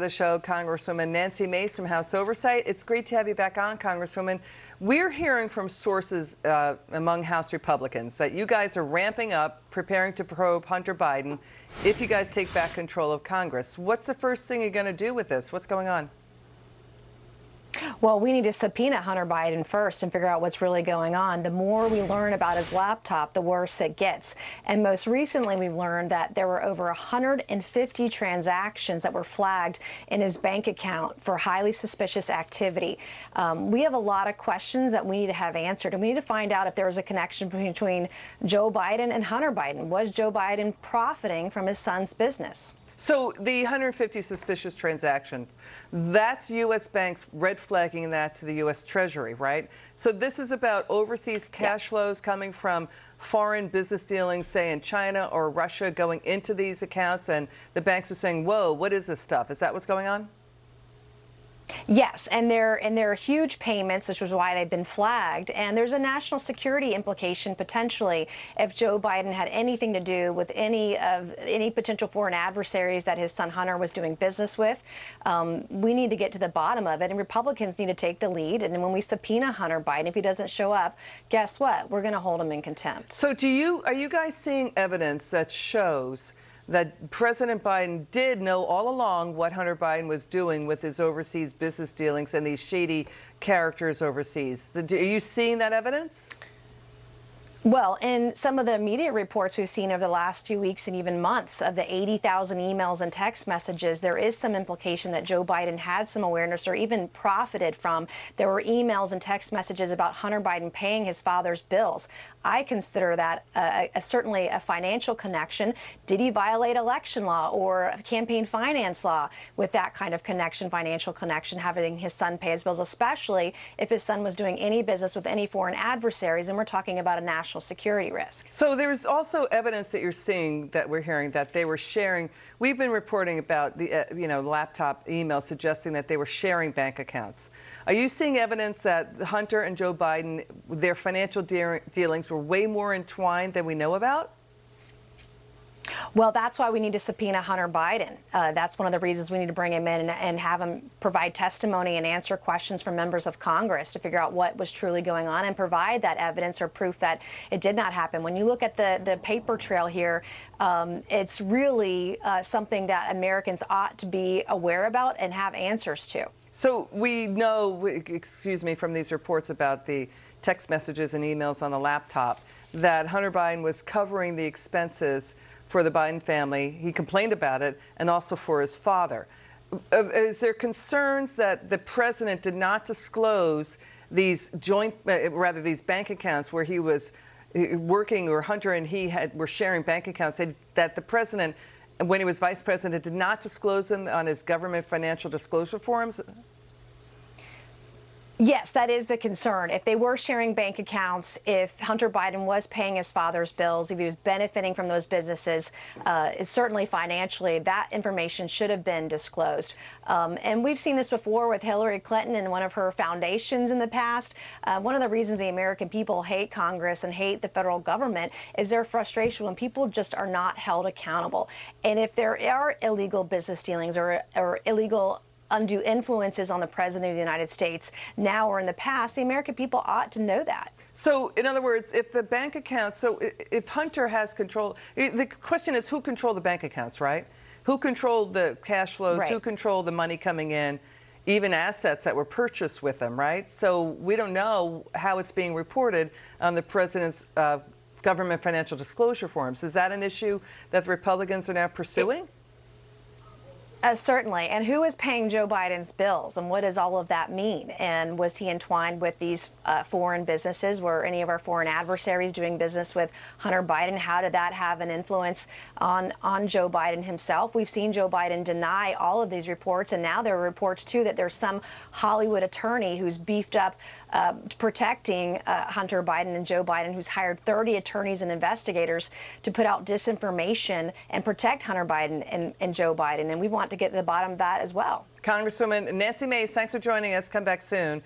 The show, Congresswoman Nancy Mace from House Oversight. It's great to have you back on, Congresswoman. We're hearing from sources among House Republicans that you guys are ramping up, preparing to probe Hunter Biden if you guys take back control of Congress. What's the first thing you're going to do with this? What's going on? Well, we need to subpoena Hunter Biden first and figure out what's really going on. The more we learn about his laptop, the worse it gets. And most recently, we've learned that there were over 150 transactions that were flagged in his bank account for highly suspicious activity. We have a lot of questions that we need to have answered, and we need to find out if there was a connection between Joe Biden and Hunter Biden. Was Joe Biden profiting from his son's business? So the 150 suspicious transactions, that's U.S. banks red flagging that to the U.S. Treasury, right? So this is about overseas cash flows coming from foreign business dealings, say in China or Russia, going into these accounts, and the banks are saying, whoa, what is this stuff? Is that what's going on? Yes, and they're huge payments, which is why they've been flagged. And there's a national security implication potentially if Joe Biden had anything to do with any potential foreign adversaries that his son Hunter was doing business with. We need to get to the bottom of it, and Republicans need to take the lead. And when we subpoena Hunter Biden, if he doesn't show up, guess what? We're going to hold him in contempt. So are you guys seeing evidence that shows that President Biden did know all along what Hunter Biden was doing with his overseas business dealings and these shady characters overseas? Are you seeing that evidence? Well, in some of the media reports we've seen over the last few weeks and even months of the 80,000 emails and text messages, there is some implication that Joe Biden had some awareness or even profited from. There were emails and text messages about Hunter Biden paying his father's bills. I consider that certainly a financial connection. Did he violate election law or campaign finance law with that kind of connection, financial connection, having his son pay his bills, especially if his son was doing any business with any foreign adversaries, and we're talking about a national security risk. So there's also evidence that you're seeing, that we're hearing, that they were sharing. We've been reporting about the laptop emails suggesting that they were sharing bank accounts. Are you seeing evidence that Hunter and Joe Biden, their financial dealings were way more entwined than we know about? Well, that's why we need to subpoena Hunter Biden. That's one of the reasons we need to bring him in and have him provide testimony and answer questions from members of Congress to figure out what was truly going on and provide that evidence or proof that it did not happen. When you look at the paper trail here, it's really something that Americans ought to be aware about and have answers to. So we know, excuse me, from these reports about the text messages and emails on the laptop, that Hunter Biden was covering the expenses for the Biden family. He complained about it, and also for his father. Is there concerns that the president did not disclose these these bank accounts where he was working, or Hunter and he were sharing bank accounts, that the president, when he was vice president, did not disclose them on his government financial disclosure forms? Yes, that is the concern. If they were sharing bank accounts, if Hunter Biden was paying his father's bills, if he was benefiting from those businesses, certainly financially, that information should have been disclosed. And we've seen this before with Hillary Clinton and one of her foundations in the past. One of the reasons the American people hate Congress and hate the federal government is their frustration when people just are not held accountable. And if there are illegal business dealings or illegal undue influences on the president of the United States now or in the past, the American people ought to know that. So, in other words, if the bank accounts, so if Hunter has control, the question is who controlled the bank accounts, right? Who controlled the cash flows? Right. Who controlled the money coming in, even assets that were purchased with them, right? So we don't know how it's being reported on the president's government financial disclosure forms. Is that an issue that the Republicans are now pursuing? Certainly. And who is paying Joe Biden's bills, and what does all of that mean? And was he entwined with these foreign businesses? Were any of our foreign adversaries doing business with Hunter Biden? How did that have an influence on Joe Biden himself? We've seen Joe Biden deny all of these reports, and now there are reports, too, that there's some Hollywood attorney who's beefed up protecting Hunter Biden and Joe Biden, who's hired 30 attorneys and investigators to put out disinformation and protect Hunter Biden and Joe Biden. And we want to get to the bottom of that as well. Congresswoman Nancy Mace, thanks for joining us. Come back soon.